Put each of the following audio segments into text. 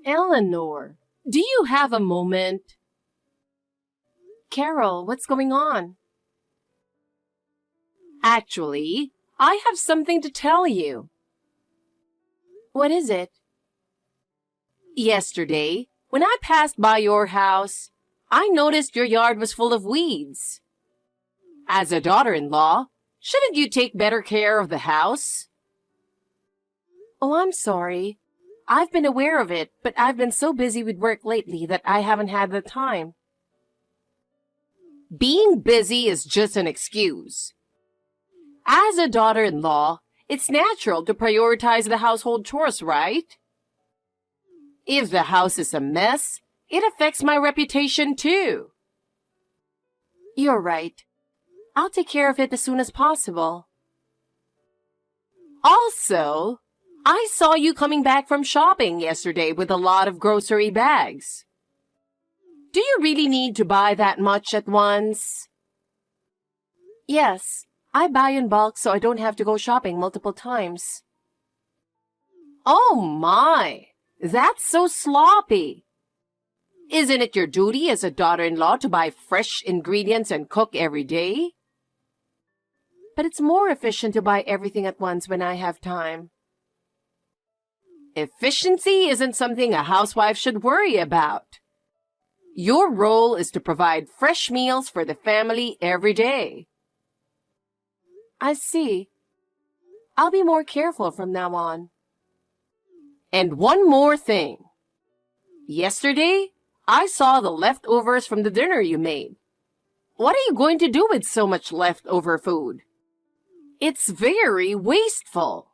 Eleanor, do you have a moment? Carol, what's going on? Actually, I have something to tell you. What is it? Yesterday, when I passed by your house, I noticed your yard was full of weeds. As a daughter-in-law, shouldn't you take better care of the house? Oh, I'm sorry. I've been aware of it, but I've been so busy with work lately that I haven't had the time. Being busy is just an excuse. As a daughter-in-law, it's natural to prioritize the household chores, right? If the house is a mess, it affects my reputation too. You're right. I'll take care of it as soon as possible. Also, I saw you coming back from shopping yesterday with a lot of grocery bags. Do you really need to buy that much at once? Yes, I buy in bulk so I don't have to go shopping multiple times. Oh my, that's so sloppy. Isn't it your duty as a daughter-in-law to buy fresh ingredients and cook every day? But it's more efficient to buy everything at once when I have time. Efficiency isn't something a housewife should worry about. Your role is to provide fresh meals for the family every day. I see. I'll be more careful from now on. And one more thing. Yesterday, I saw the leftovers from the dinner you made. What are you going to do with so much leftover food? It's very wasteful.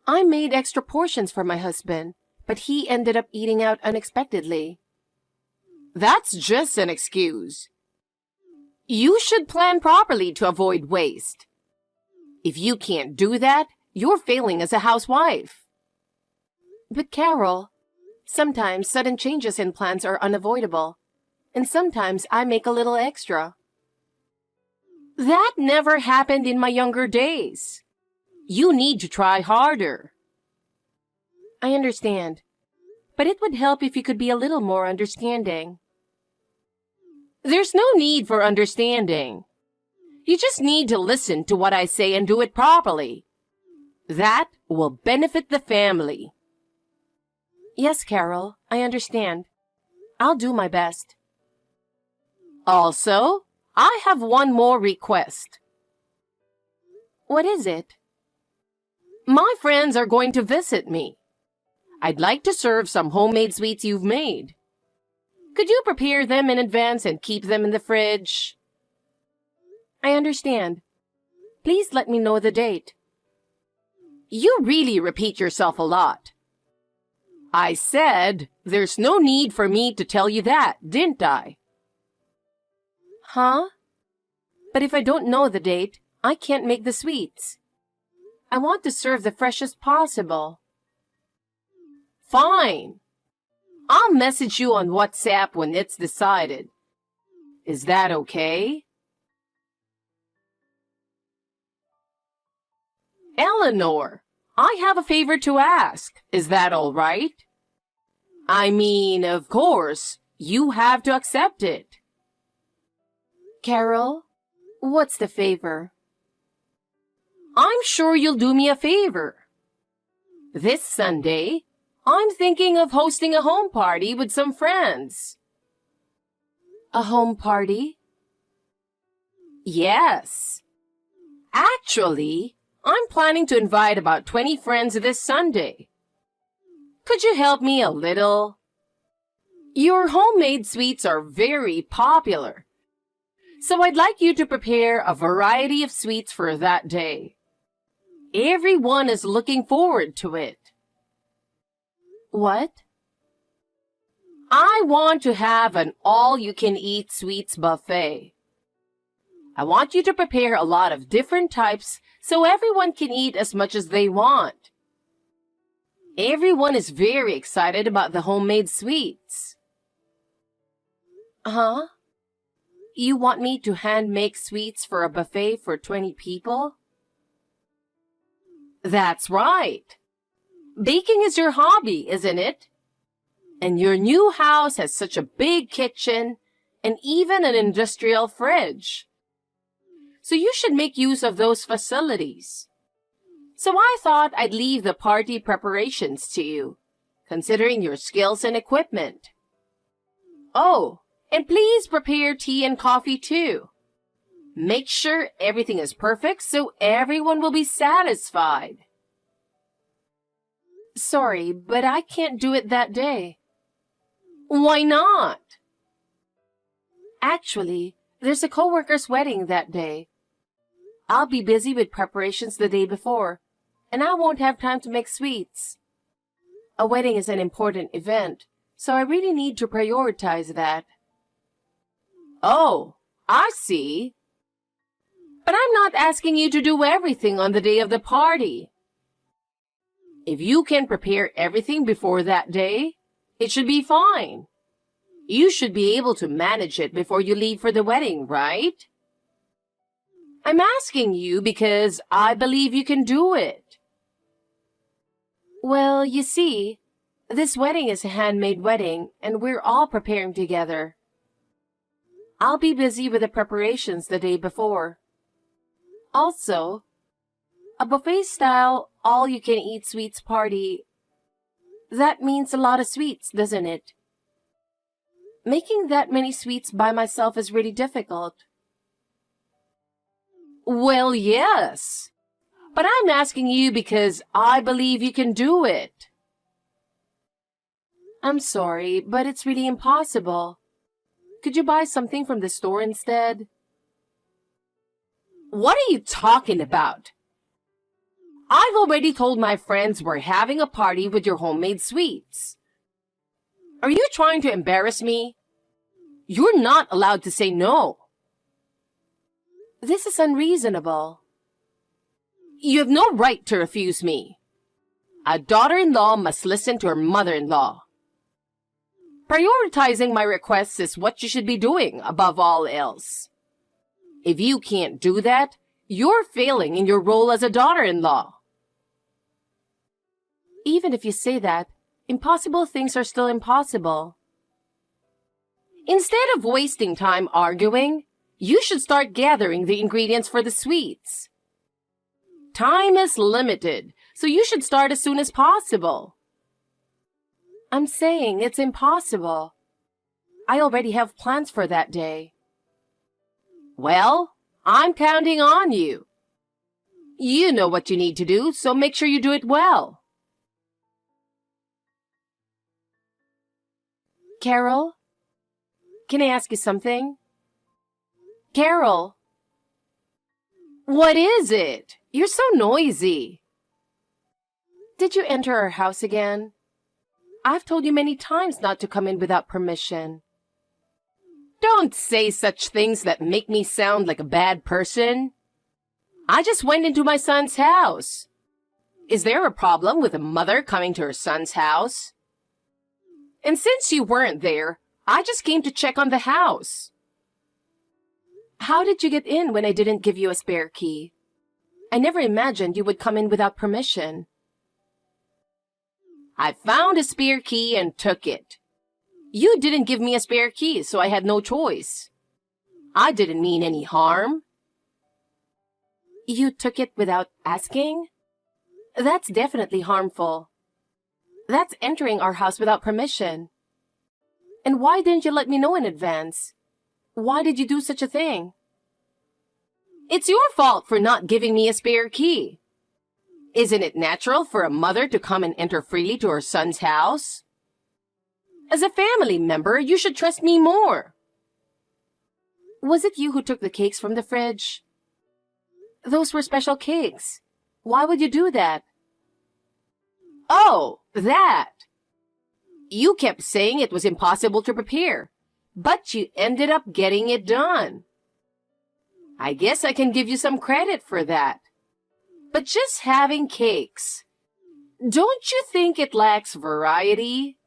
I made extra portions for my husband, but he ended up eating out unexpectedly. That's just an excuse. You should plan properly to avoid waste. If you can't do that, you're failing as a housewife. But Carol, sometimes sudden changes in plans are unavoidable, and sometimes I make a little extra. That never happened in my younger days. You need to try harder. I understand, but it would help if you could be a little more understanding. There's no need for understanding. You just need to listen to what I say and do it properly. That will benefit the family. Yes, Carol, I understand. I'll do my best. Also, I have one more request. What is it? My friends are going to visit me. I'd like to serve some homemade sweets you've made. Could you prepare them in advance and keep them in the fridge? I understand. Please let me know the date. You really repeat yourself a lot. I said there's no need for me to tell you that, didn't I? Huh? But if I don't know the date, I can't make the sweets. I want to serve the freshest possible. Fine. I'll message you on WhatsApp when it's decided. Is that okay? Eleanor, I have a favor to ask. Is that all right? I mean, of course, you have to accept it. Carol, what's the favor? I'm sure you'll do me a favor. This Sunday, I'm thinking of hosting a home party with some friends. A home party? Yes. Actually, I'm planning to invite about 20 friends this Sunday. Could you help me a little? Your homemade sweets are very popular, so I'd like you to prepare a variety of sweets for that day. Everyone is looking forward to it. What? I want to have an all-you-can-eat sweets buffet. I want you to prepare a lot of different types so everyone can eat as much as they want. Everyone is very excited about the homemade sweets. Huh? You want me to hand-make sweets for a buffet for 20 people? That's right. Baking is your hobby, isn't it? And your new house has such a big kitchen and even an industrial fridge. So you should make use of those facilities. So I thought I'd leave the party preparations to you, considering your skills and equipment. Oh, and please prepare tea and coffee too. Make sure everything is perfect so everyone will be satisfied. Sorry, but I can't do it that day. Why not? Actually, there's a coworker's wedding that day. I'll be busy with preparations the day before, and I won't have time to make sweets. A wedding is an important event, so I really need to prioritize that. Oh, I see. But I'm not asking you to do everything on the day of the party. If you can prepare everything before that day, it should be fine. You should be able to manage it before you leave for the wedding, right? I'm asking you because I believe you can do it. Well, you see, this wedding is a handmade wedding, and we're all preparing together. I'll be busy with the preparations the day before. Also, a buffet-style, all-you-can-eat sweets party, that means a lot of sweets, doesn't it? Making that many sweets by myself is really difficult. Well, yes. But I'm asking you because I believe you can do it. I'm sorry, but it's really impossible. Could you buy something from the store instead? What are you talking about? I've already told my friends we're having a party with your homemade sweets. Are you trying to embarrass me? You're not allowed to say no. This is unreasonable. You have no right to refuse me. A daughter-in-law must listen to her mother-in-law. Prioritizing my requests is what you should be doing above all else. If you can't do that, you're failing in your role as a daughter-in-law. Even if you say that, impossible things are still impossible. Instead of wasting time arguing, you should start gathering the ingredients for the sweets. Time is limited, so you should start as soon as possible. I'm saying it's impossible. I already have plans for that day. Well, I'm counting on you. You know what you need to do, so make sure you do it well. Carol, can I ask you something? Carol. What is it? You're so noisy. Did you enter our house again? I've told you many times not to come in without permission. Don't say such things that make me sound like a bad person. I just went into my son's house. Is there a problem with a mother coming to her son's house? And since you weren't there, I just came to check on the house. How did you get in when I didn't give you a spare key? I never imagined you would come in without permission. I found a spare key and took it. You didn't give me a spare key, so I had no choice. I didn't mean any harm. You took it without asking? That's definitely harmful. That's entering our house without permission. And why didn't you let me know in advance? Why did you do such a thing? It's your fault for not giving me a spare key. Isn't it natural for a mother to come and enter freely to her son's house? As a family member, you should trust me more. Was it you who took the cakes from the fridge? Those were special cakes. Why would you do that? Oh, that. You kept saying it was impossible to prepare, but you ended up getting it done. I guess I can give you some credit for that. But just having cakes, don't you think it lacks variety?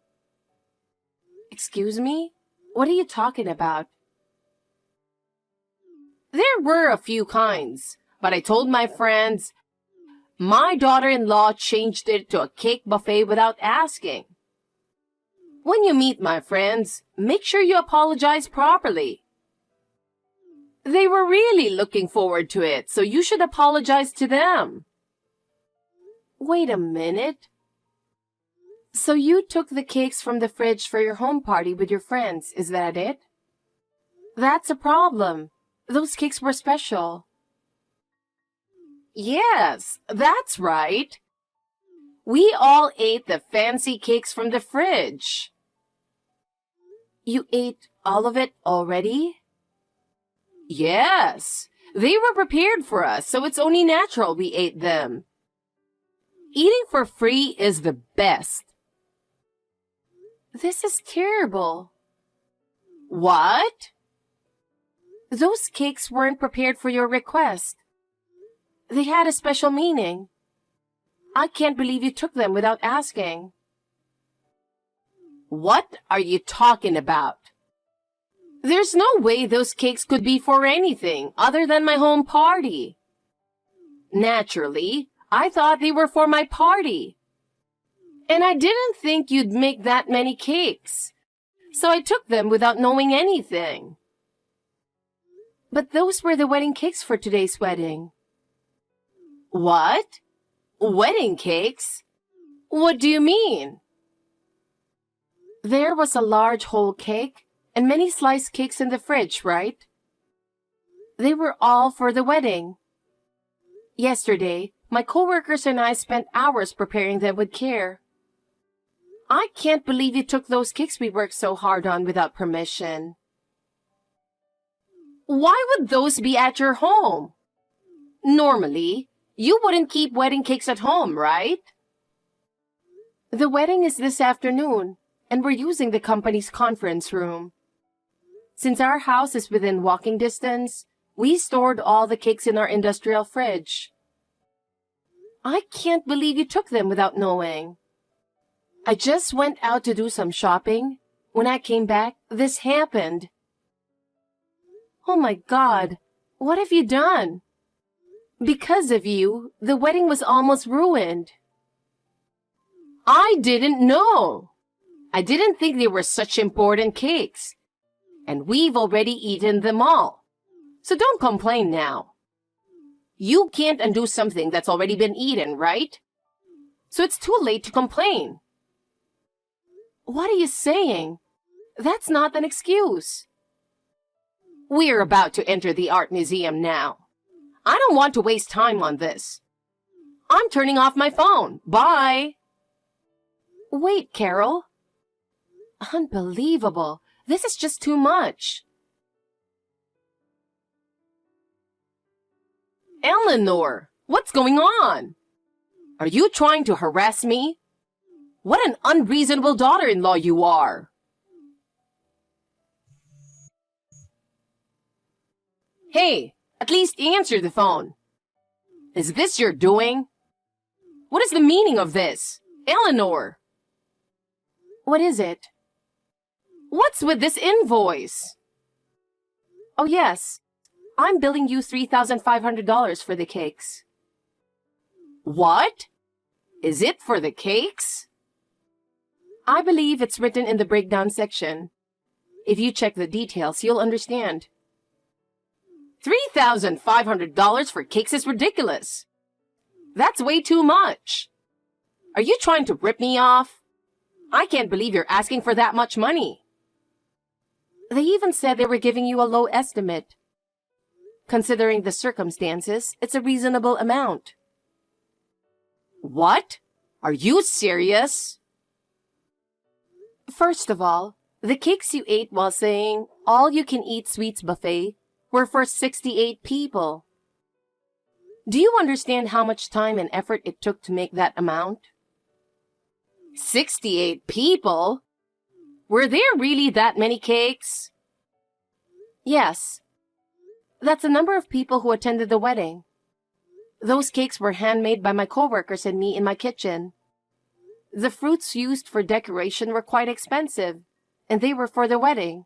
Excuse me? What are you talking about? There were a few kinds, but I told my friends, My daughter-in-law changed it to a cake buffet without asking. When you meet my friends, make sure you apologize properly. They were really looking forward to it, so you should apologize to them. Wait a minute. So you took the cakes from the fridge for your home party with your friends, is that it? That's a problem. Those cakes were special. Yes, that's right. We all ate the fancy cakes from the fridge. You ate all of it already? Yes, they were prepared for us, so it's only natural we ate them. Eating for free is the best. This is terrible. What? Those cakes weren't prepared for your request. They had a special meaning. I can't believe you took them without asking. What are you talking about? There's no way those cakes could be for anything other than my home party. Naturally, I thought they were for my party. And I didn't think you'd make that many cakes, so I took them without knowing anything. But those were the wedding cakes for today's wedding. What? Wedding cakes? What do you mean? There was a large whole cake and many sliced cakes in the fridge, right? They were all for the wedding. Yesterday, my coworkers and I spent hours preparing them with care. I can't believe you took those cakes we worked so hard on without permission. Why would those be at your home? Normally, you wouldn't keep wedding cakes at home, right? The wedding is this afternoon, and we're using the company's conference room. Since our house is within walking distance, we stored all the cakes in our industrial fridge. I can't believe you took them without knowing. I just went out to do some shopping. When I came back, this happened. Oh my God, what have you done? Because of you, the wedding was almost ruined. I didn't know. I didn't think they were such important cakes. And we've already eaten them all. So don't complain now. You can't undo something that's already been eaten, right? So it's too late to complain. What are you saying? That's not an excuse. We're about to enter the art museum now. I don't want to waste time on this. I'm turning off my phone. Bye. Wait, Carol. Unbelievable. This is just too much. Eleanor, what's going on? Are you trying to harass me? What an unreasonable daughter-in-law you are. Hey, at least answer the phone. Is this your doing? What is the meaning of this? Eleanor! What is it? What's with this invoice? Oh yes, I'm billing you $3,500 for the cakes. What? Is it for the cakes? I believe it's written in the breakdown section. If you check the details, you'll understand. $3,500 for cakes is ridiculous. That's way too much. Are you trying to rip me off? I can't believe you're asking for that much money. They even said they were giving you a low estimate. Considering the circumstances, it's a reasonable amount. What? Are you serious? First of all, the cakes you ate while saying all-you-can-eat sweets buffet were for 68 people. Do you understand how much time and effort it took to make that amount? 68 people? Were there really that many cakes? Yes. That's the number of people who attended the wedding. Those cakes were handmade by my coworkers and me in my kitchen. The fruits used for decoration were quite expensive, and they were for the wedding.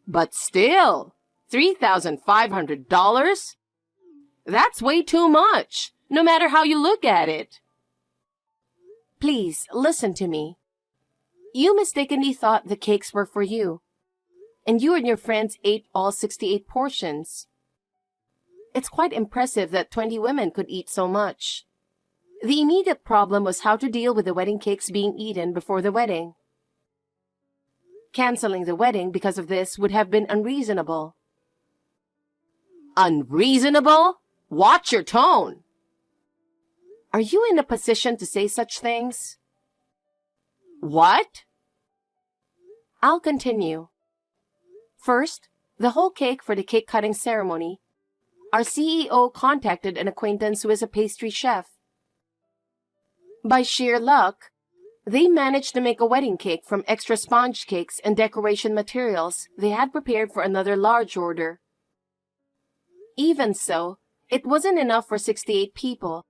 But still, $3,500? That's way too much. no matter how you look at it. Please, listen to me. You mistakenly thought the cakes were for you, and you and your friends ate all 68 portions. It's quite impressive that 20 women could eat so much. The immediate problem was how to deal with the wedding cakes being eaten before the wedding. Canceling the wedding because of this would have been unreasonable. Unreasonable? Watch your tone. Are you in a position to say such things? What? I'll continue. First, the whole cake for the cake cutting ceremony. Our CEO contacted an acquaintance who is a pastry chef. By sheer luck, they managed to make a wedding cake from extra sponge cakes and decoration materials they had prepared for another large order. Even so, it wasn't enough for 68 people.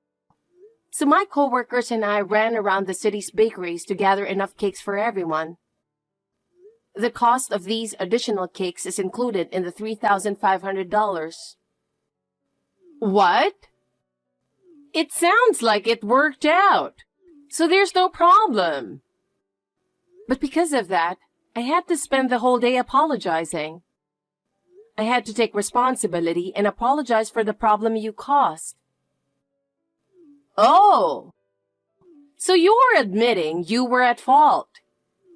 So my coworkers and I ran around the city's bakeries to gather enough cakes for everyone. The cost of these additional cakes is included in the $3,500. What? It sounds like it worked out, so there's no problem. But because of that, I had to spend the whole day apologizing. I had to take responsibility and apologize for the problem you caused. Oh, so you're admitting you were at fault.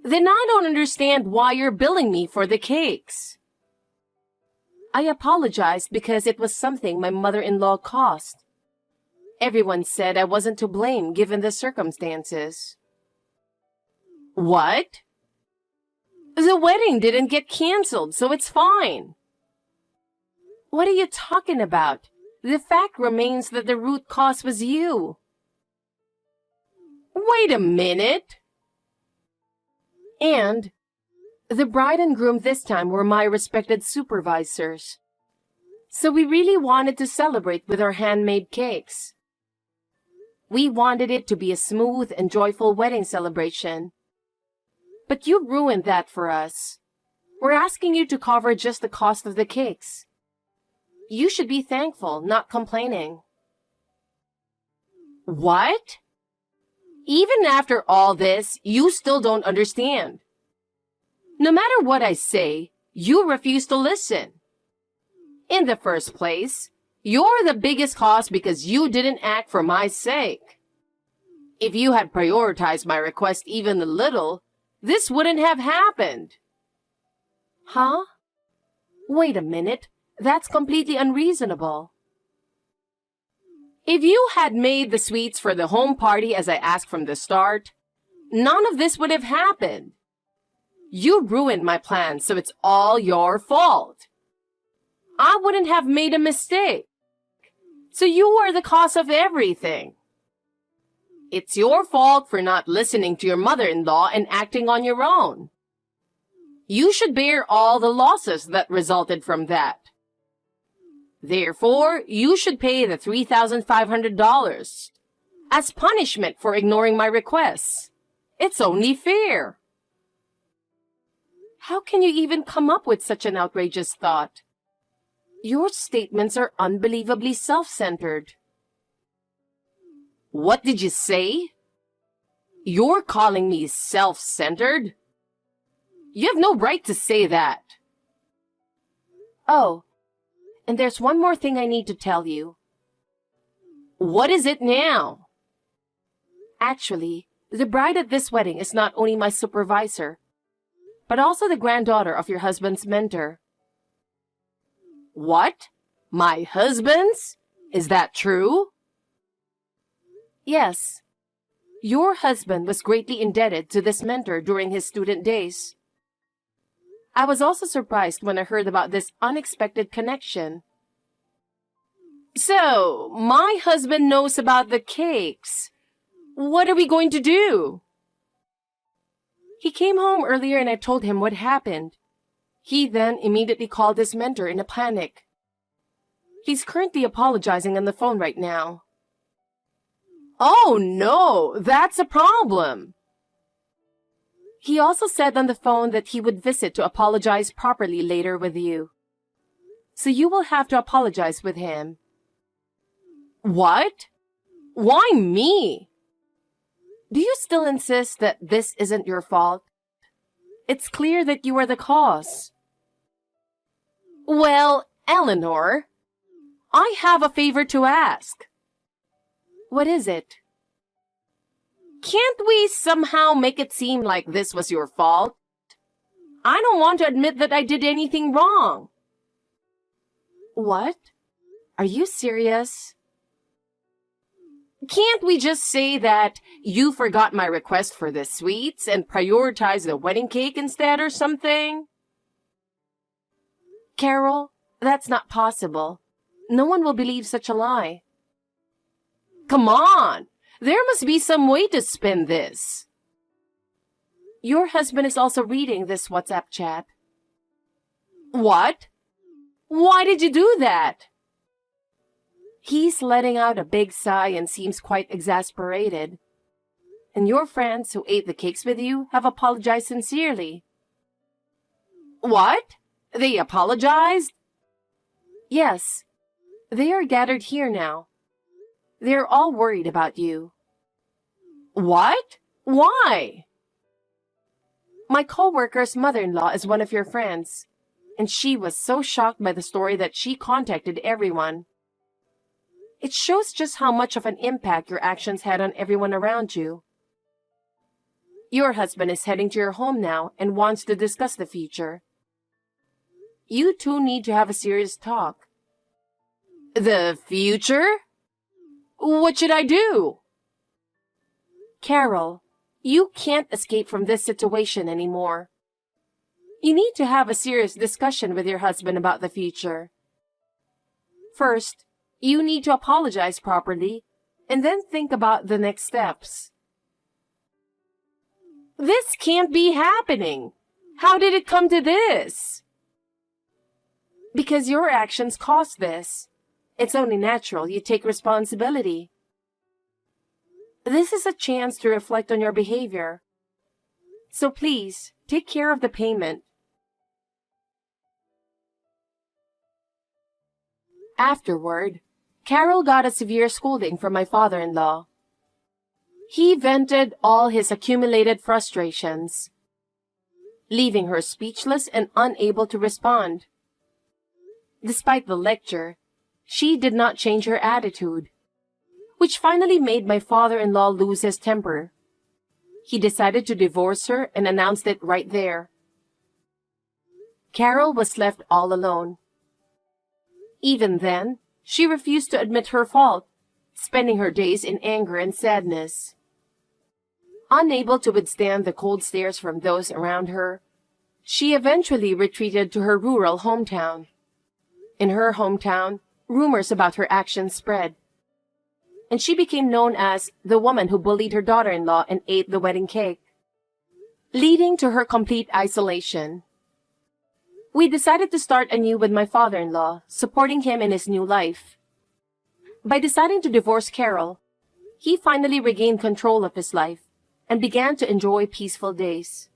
Then I don't understand why you're billing me for the cakes. I apologized because it was something my mother-in-law caused. Everyone said I wasn't to blame given the circumstances. What? The wedding didn't get canceled, so it's fine. What are you talking about? The fact remains that the root cause was you. Wait a minute. And the bride and groom this time were my respected supervisors. So we really wanted to celebrate with our handmade cakes. We wanted it to be a smooth and joyful wedding celebration. But you ruined that for us. We're asking you to cover just the cost of the cakes. You should be thankful, not complaining. What? Even after all this, you still don't understand. No matter what I say, you refuse to listen. In the first place, you're the biggest cause because you didn't act for my sake. If you had prioritized my request even a little, this wouldn't have happened. Huh? Wait a minute. That's completely unreasonable. If you had made the sweets for the home party as I asked from the start, none of this would have happened. You ruined my plan, so it's all your fault. I wouldn't have made a mistake. So you are the cause of everything. It's your fault for not listening to your mother-in-law and acting on your own. You should bear all the losses that resulted from that. Therefore, you should pay the $3,500 as punishment for ignoring my requests. It's only fair. How can you even come up with such an outrageous thought? Your statements are unbelievably self-centered. What did you say? You're calling me self-centered? You have no right to say that. Oh, and there's one more thing I need to tell you. What is it now? Actually, the bride at this wedding is not only my supervisor, but also the granddaughter of your husband's mentor. What? My husband's? Is that true? Yes. Your husband was greatly indebted to this mentor during his student days. I was also surprised when I heard about this unexpected connection. So, my husband knows about the cakes. What are we going to do? He came home earlier and I told him what happened. He then immediately called his mentor in a panic. He's currently apologizing on the phone right now. Oh no, that's a problem. He also said on the phone that he would visit to apologize properly later with you. So you will have to apologize with him. What? Why me? Do you still insist that this isn't your fault? It's clear that you are the cause. Well, Eleanor, I have a favor to ask. What is it? Can't we somehow make it seem like this was your fault? I don't want to admit that I did anything wrong. What? Are you serious? Can't we just say that you forgot my request for the sweets and prioritize the wedding cake instead or something? Carol, that's not possible. No one will believe such a lie. Come on! There must be some way to spin this. Your husband is also reading this WhatsApp chat. What? Why did you do that? He's letting out a big sigh and seems quite exasperated. And your friends who ate the cakes with you have apologized sincerely. What? They apologized? Yes. They are gathered here now. They're all worried about you. What? Why? My co-worker's mother-in-law is one of your friends, and she was so shocked by the story that she contacted everyone. It shows just how much of an impact your actions had on everyone around you. Your husband is heading to your home now and wants to discuss the future. You two need to have a serious talk. The future? What should I do? Carol, you can't escape from this situation anymore. You need to have a serious discussion with your husband about the future. First, you need to apologize properly, and then think about the next steps. This can't be happening. How did it come to this? Because your actions caused this. It's only natural you take responsibility. This is a chance to reflect on your behavior. So please, take care of the payment. Afterward, Carol got a severe scolding from my father-in-law. He vented all his accumulated frustrations, leaving her speechless and unable to respond. Despite the lecture, she did not change her attitude, which finally made my father-in-law lose his temper. He decided to divorce her and announced it right there. Carol was left all alone. Even then, she refused to admit her fault, spending her days in anger and sadness. Unable to withstand the cold stares from those around her, she eventually retreated to her rural hometown. In her hometown, rumors about her actions spread, and she became known as the woman who bullied her daughter-in-law and ate the wedding cake, leading to her complete isolation. We decided to start anew with my father-in-law, supporting him in his new life. By deciding to divorce Carol, he finally regained control of his life and began to enjoy peaceful days.